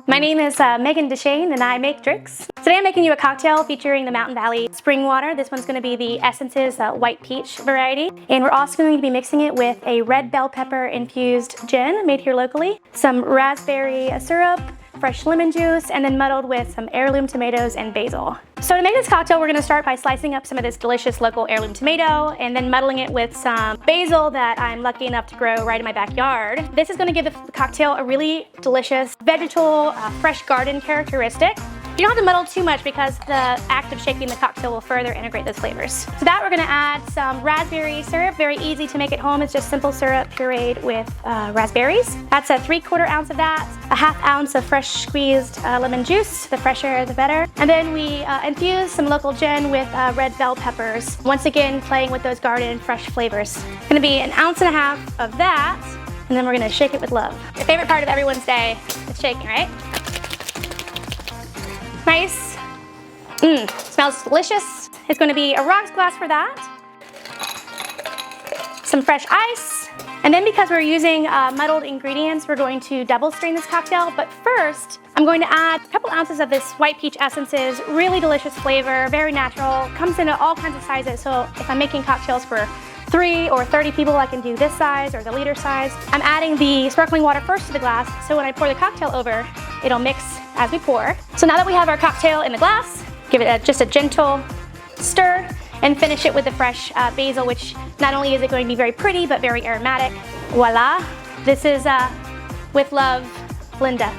My name is Megan Deschaine and I make drinks. Today I'm making you a cocktail featuring the Mountain Valley spring water. This one's going to be the Essences white peach variety. And we're also going to be mixing it with a red bell pepper infused gin made here locally, some raspberry syrup, fresh lemon juice, and then muddled with some heirloom tomatoes and basil. So to make this cocktail, we're going to start by slicing up some of this delicious local heirloom tomato and then muddling it with some basil that I'm lucky enough to grow right in my backyard. This is going to give the cocktail a really delicious vegetal, fresh garden characteristic. You don't have to muddle too much because the act of shaking the cocktail will further integrate those flavors. To that, we're going to add some raspberry syrup. Very easy to make at home. It's just simple syrup pureed with raspberries. That's a 3/4 ounce of that, a 1/2 ounce of fresh squeezed lemon juice. The fresher, the better. And then we infuse some local gin with red bell peppers. Once again, playing with those garden fresh flavors. It's going to be 1.5 ounces of that, and then we're going to shake it with love. The favorite part of everyone's day is shaking, right? Nice. Smells delicious. It's going to be a rocks glass for that. Some fresh ice. And then because we're using muddled ingredients, we're going to double strain this cocktail. But first, I'm going to add a couple ounces of this white peach essences. Really delicious flavor, very natural. Comes in all kinds of sizes. So if I'm making cocktails for 3 or 30 people, I can do this size or the liter size. I'm adding the sparkling water first to the glass, so when I pour the cocktail over, it'll mix as we pour. So now that we have our cocktail in the glass, give it just a gentle stir and finish it with the fresh basil, which not only is it going to be very pretty, but very aromatic. Voila! This is, with love, Linda.